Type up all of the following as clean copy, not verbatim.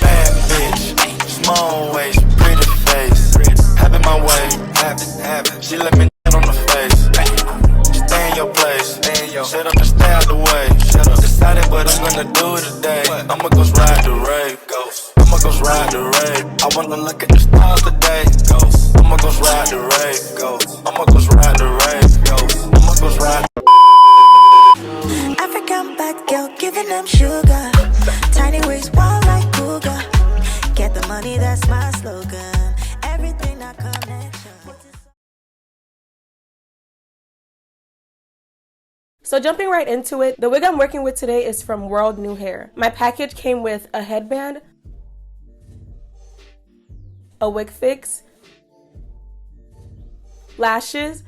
Bad bitch, small waist, pretty face. Having my way, she let me on the face. Stay in your place, shut up and stay out the way. Decided what I'm gonna do today. I'ma go ride the rave, I'ma go ride the rave. I wanna look at the stars today. I'ma go ride the rave, I'ma go ride the rave, I'ma go ride. African bad girl giving them sugar. Tiny waist wild like cougar. Get the money, that's my slogan. Everything that connection. So jumping right into it, the wig I'm working with today is from WorldNewHair. My package came with a headband, a wig fix, lashes,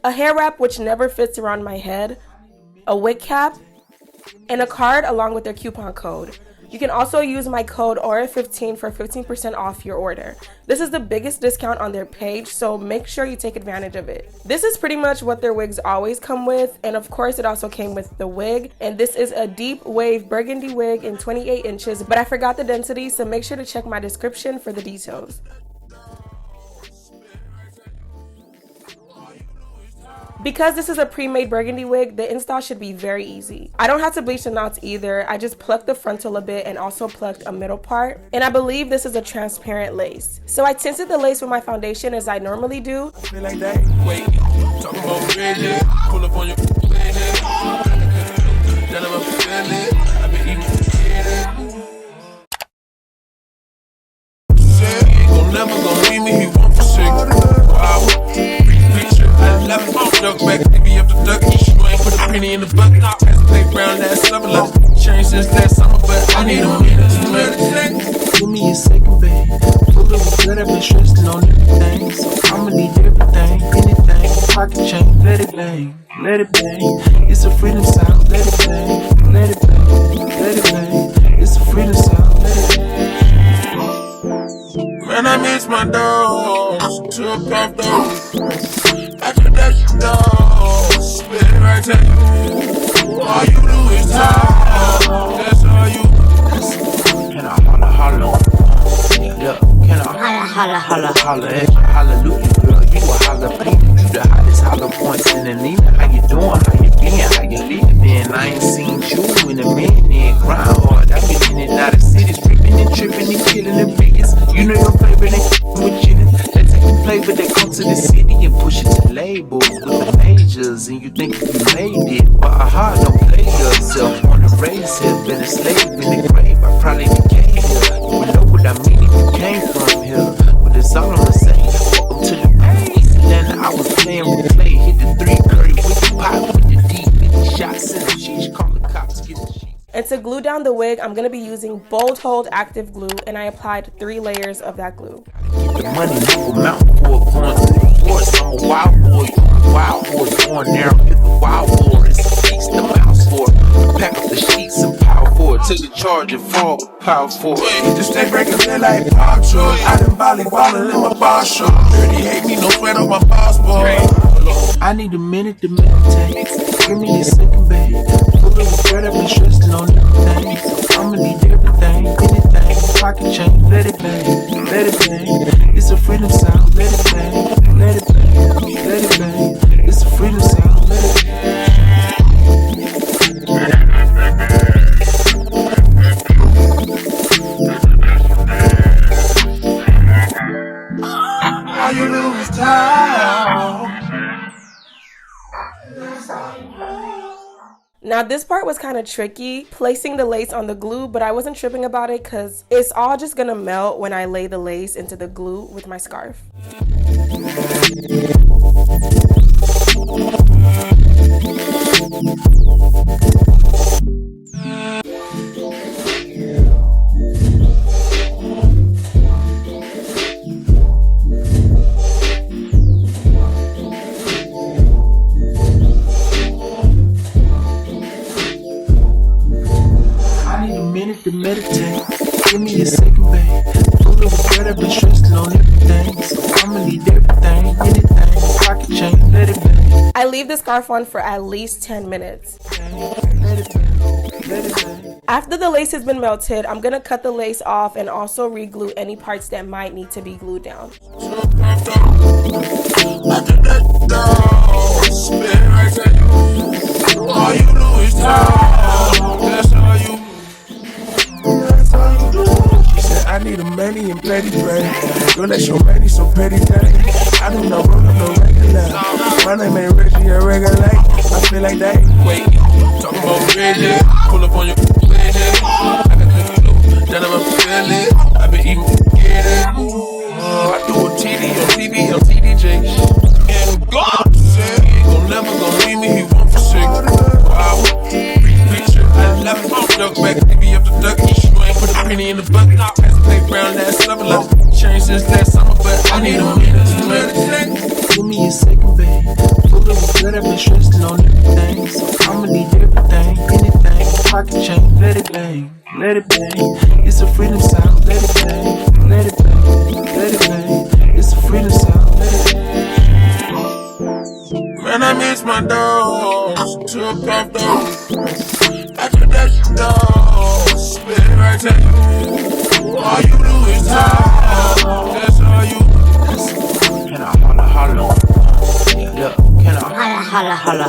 a hair wrap which never fits around my head, a wig cap, and a card along with their coupon code. You can also use my code ORA15 for 15% off your order. This is the biggest discount on their page, so make sure you take advantage of it. This is pretty much what their wigs always come with, and of course it also came with the wig. And this is a deep wave burgundy wig in 28 inches, but I forgot the density, so make sure to check my description for the details. Because this is a pre-made burgundy wig, the install should be very easy. I don't have to bleach the knots either. I just plucked the frontal a bit and also plucked a middle part. And I believe this is a transparent lace. So I tinted the lace with my foundation as I normally do. Like that. Wait, talk about red, pull up on your I've been eating never gonna leave me, he won't forsake. Wow, picture, I left him off, duck back, TV up the duck, you ain't put a penny in the bucket. Has to play brown last summer, like changed since last summer, but I need a minute to let it take. Give me a second, babe. Full of good, I've been stressing on everything, so I'ma need everything, anything. Pocket change, let it bang, let it bang. It's a freedom sound, let it bang, let it bang, let it bang. It's a freedom sound, let it bang. Man, I miss my dogs, took off those. After that, you know, spit right to you. All you do is talk, that's all you do. Can I holla, holla? Yeah, can I holla, holla, holla? Extra hallelujah, girl, you a jalapeno. You the hottest holla points in the Nina. How you doing? How you been? How you living? Man, I ain't seen you in a minute. Grind hard, I've been in and out of cities, ripping and tripping and killing the biggest. You know your favorite ain't with chillin'. They take the flavor, they come to the city and push it to labels with the majors. And you think you made it, but aha, don't play yourself on the race here. Been a slave in the grave, I probably became here. You would know what I mean if you came from here. But it's all I'ma say, welcome to the place. Then I was playing with play, hit the 3 curry with the pop, with the deep, 50 shots in the sheets, call the cops, get the sheets. And to glue down the wig, I'm going to be using Bold Hold Active Glue, and I applied 3 layers of that glue. The money never mountain for going through the forest. I'm a wild boy, born there with the wild boar. It's a feast, the mouse for it. Pack up the sheets and power for it. Take the charge and fall with power for it. Just stay breaking it like Poncho. I done volleyballin' in my bar show. Dirty hate me, no sweat on my boss boy. I need a minute to meditate. Give me a second, babe. Full of regret, I've been stressing on everything. So I'ma need everything, anything. Pocket change, let it bang, let it bang. It's a freedom sound, let it bang, let it bang, let it bang. It's a freedom sound, let it bang. All you do is talk. Now this part was kind of tricky, placing the lace on the glue, but I wasn't tripping about it because it's all just gonna melt when I lay the lace into the glue with my scarf. To meditate, Give me a second, babe. Full of regret, I've been stressing on everything. So I'ma need everything, anything. Pocket change, let it bang. I leave the scarf on for at least 10 minutes. Let it bang, let it bang. After the lace has been melted, I'm gonna cut the lace off and also re-glue any parts that might need to be glued down. All you do is talk. That's all you do. She said, I need a money and petty bread. Girl, that's your money, so petty thing. I do not work on no regular. My name ain't Reggie, a regular. I feel like that. Wait, talking about Reggie. Pull up on your Reggie. I got the clue that I'm feeling. I've been even forgetting. I do a TD on TV on TDJ. And God said, he ain't gon' never gon' leave me. He won't forsake. Wow, picture. I left my duck back, TV up the duck. You ain't put a penny in the bucket. Pass the playground last summer. Like changed since last summer, but I need a minute to meditate. Give me a second, babe. Full of regret, I've been stressing on everything. So I'ma need everything, anything. Pocket change, let it bang, let it bang. It's a freedom sound, let it bang, let it bang, let it bang. It's a freedom sound, let it bang. Man, I miss my dogs, took off those. After that, you know, spit right to you. All you do is talk, that's all you do. Can I holla? Yeah, can I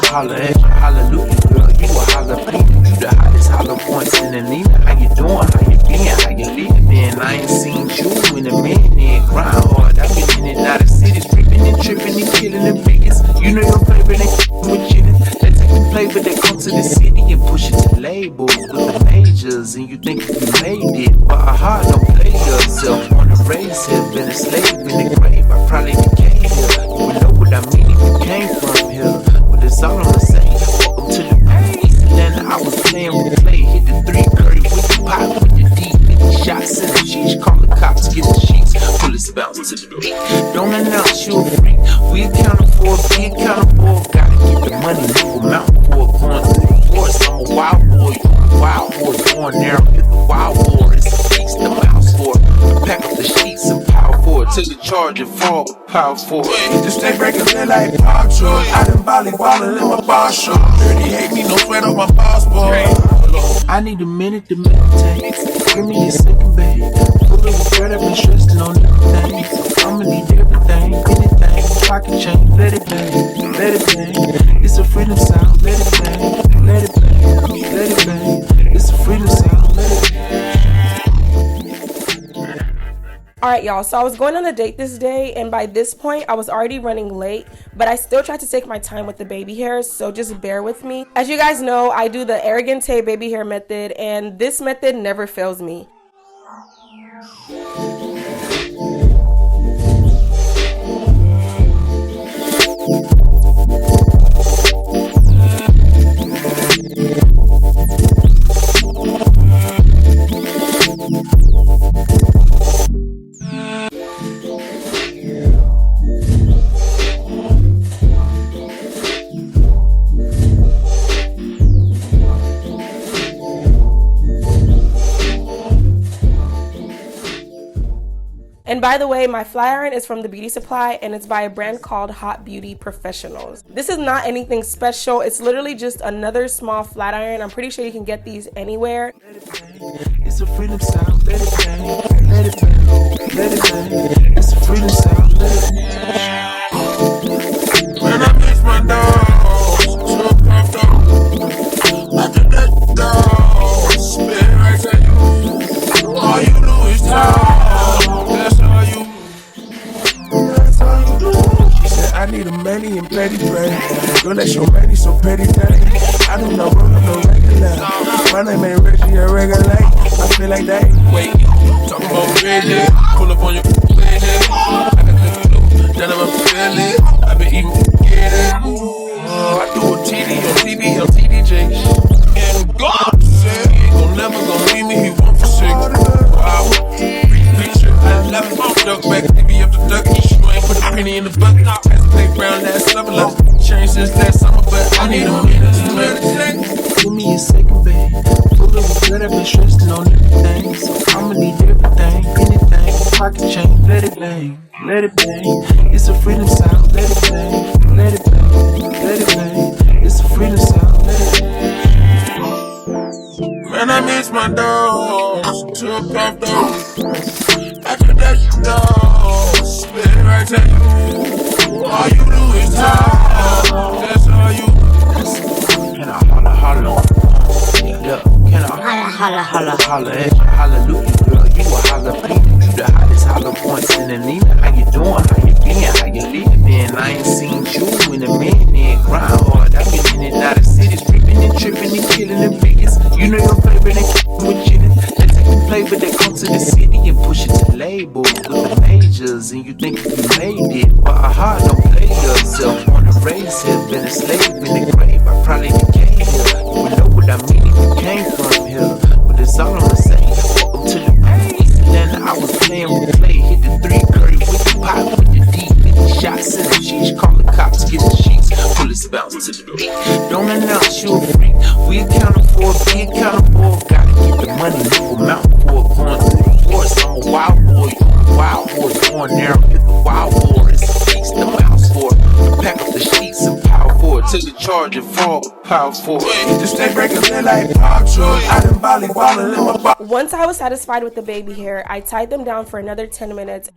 holla at you? Hallelujah, girl, you a jalapeno. You the hottest holla points in the Nina. How you doing? How you been? How you living? Man, I ain't seen you in a minute. Grind hard, I've been in and out of cities, tripping and killing the biggest. You know your favorite ain't with chillin'. They take the flavor that comes to the city and push it to labels with the majors. And you think you made it, but don't play yourself. Wanna raise here, been a slave in the grave. I probably became here. You would know what I mean if you came from here. But it's all I'ma say. Welcome to the pace. Atlanta, I was playing with play. Hit the 3 curry with the pop, with the deep, 50 shots in the sheets. Call the cops, get the sheets. Bullets bounce to the beat. Don't announce you a freak. We accounted for, be accountable. Gotta get the money, leave a mountain for it. Going through the forest, I'm a wild boy. You a wild boy. Going there, I'm the wild boy. It's a beast, the mouse for it. Pack up the sheets and power for it. Took the charge and fall with power for it. Just stay breaking it like pop short. I done volleyballin' in my bar short. Dirty hate me, no sweat on my boss boy. I need a minute to meditate. Give me a second, babe. Full of regret, I've been stressing on everything. So I'ma need everything, anything. Pocket change, let it bang, let it bang. It's a freedom sound, let it bang, let it bang, let it bang. It's a freedom sound, let it bang. Alright y'all, so I was going on a date this day and by this point I was already running late, but I still tried to take my time with the baby hairs, so just bear with me. As you guys know, I do the Arrogante baby hair method and this method never fails me. And by the way, my flat iron is from the beauty supply and it's by a brand called Hot Beauty Professionals. This is not anything special. It's literally just another small flat iron. I'm pretty sure you can get these anywhere. It's a freedom sound, let it bang, let it bang, let it bang. It's a freedom sound, let it bang. When I miss my dogs, took off those. After that dog, spit right to you. All you do is talk. I need a money and petty bread. Girl, that's your money, so petty thing. I do not work on no regular. My name ain't Reggie, a regular. I feel like that. Wait, talking about Reggie. Pull up on your Reggie. I got the clue that I'm feeling. I've been even forgetting. I do a TD on TV on TDJ. And God said he ain't gon' never gon' leave me. He won't forsake. Wow, picture. I left my duck back, TV up the duck. You ain't put a penny in the bucket. Playground last summer, like changed since last summer, but I need a minute to meditate. Give me a second, babe. Full of regret, I've been stressing on everything. So I'ma need pocket change, let it bang, let it bang. It's a freedom sound, let it bang, let it bang, let it bang. It's a freedom sound, let it bang. Man, I miss my dogs, took off those. After that, you know, spit right to you. All you do is talk, that's all you do. Can I holla, holla? Yeah, can I holla, holla, holla at you? Hallelujah, girl, you a jalapeno. You the hottest holla points in the Nina. How you doing? How you been? How you living? Man, I ain't seen you in a minute. Grind hard, I been in and out of cities, ripping and tripping and killing the biggest. You know your flavor, they with chillin'. They take the flavor, they come to the city and push it to labels with the majors. And you think you made it, but a heart don't play yourself. On the race, have been a slave in the grave. I probably decayed here. You would know what I mean if you came from here. But it's all I'ma say. Welcome to the place. Then I was playing with play. Hit the 3 curry with the pot, with the deep, 50 shots in the cheese. Call the cops, get the sheets. Bullets bounce to the beat. Don't announce you a freak. We accountable, be accountable. Gotta get the money, leave a mountain for it. Going through the forest, I'm a wild boy. You a wild boy. Going there, hit the wild boar. It's a feast, the mouse for it. Pack up the sheets and power for it. Take the charge and fall, power for it. Just stay breaking like pop truck. I done volleyballin' in my body. Once I was satisfied with the baby hair, I tied them down for another 10 minutes.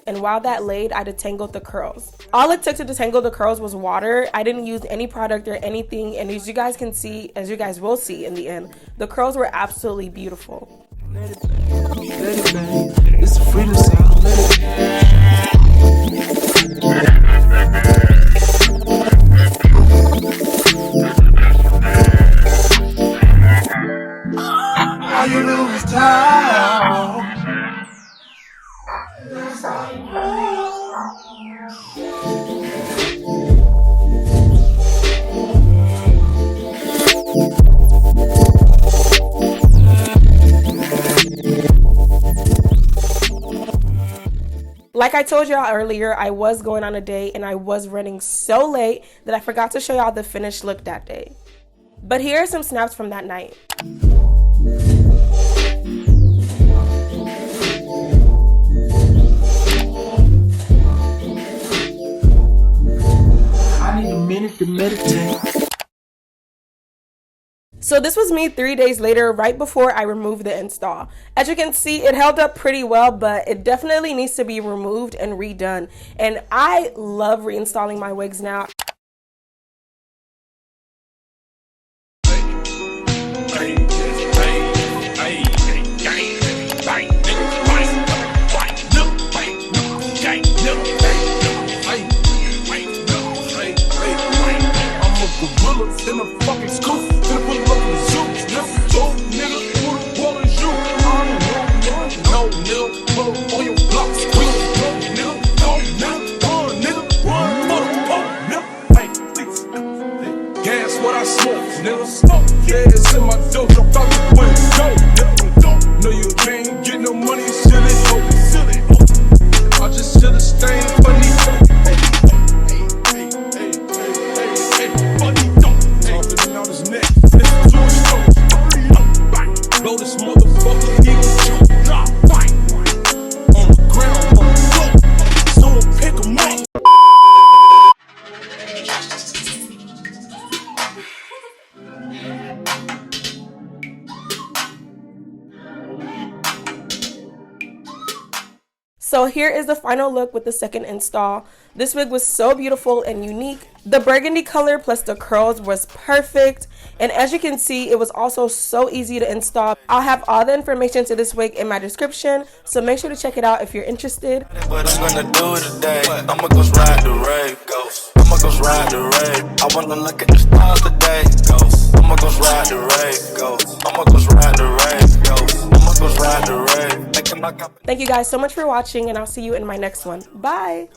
And while that laid, I detangled the curls. All it took to detangle the curls was water. I didn't use any product or anything, and as you guys can see, as you guys will see in the end, the curls were absolutely beautiful. Let it bang, it's a freedom sound, let it bang. All you do is talk. Like I told y'all earlier, I was going on a date and I was running so late that I forgot to show y'all the finished look that day. But here are some snaps from that night. I need a minute to meditate. So this was me 3 days later, right before I removed the install. As you can see, it held up pretty well, but it definitely needs to be removed and redone. And I love reinstalling my wigs now. In a fucking scoop, in a full of zoops, nigga, dope, nigga, who the world is you? I don't know, nigga, pull up on your blocks, we don't know, nigga, run for the pole, nigga, hey, please, gas what I smoke, nigga, feds in my dope, drop out the window, no, you can't get no money, silly, I just should've stayed funny, So here is the final look with the second install. This wig was so beautiful and unique. The burgundy color plus the curls was perfect. And as you can see, it was also so easy to install. I'll have all the information to this wig in my description, so make sure to check it out if you're interested. What I'm gonna do today, I'ma go ride the rave, I'ma go ride the rave. I wanna look at the stars today, I'ma go ride the rave, I'ma go ride the rave, I'ma go ride the rave. Thank you guys so much for watching, and I'll see you in my next one. Bye!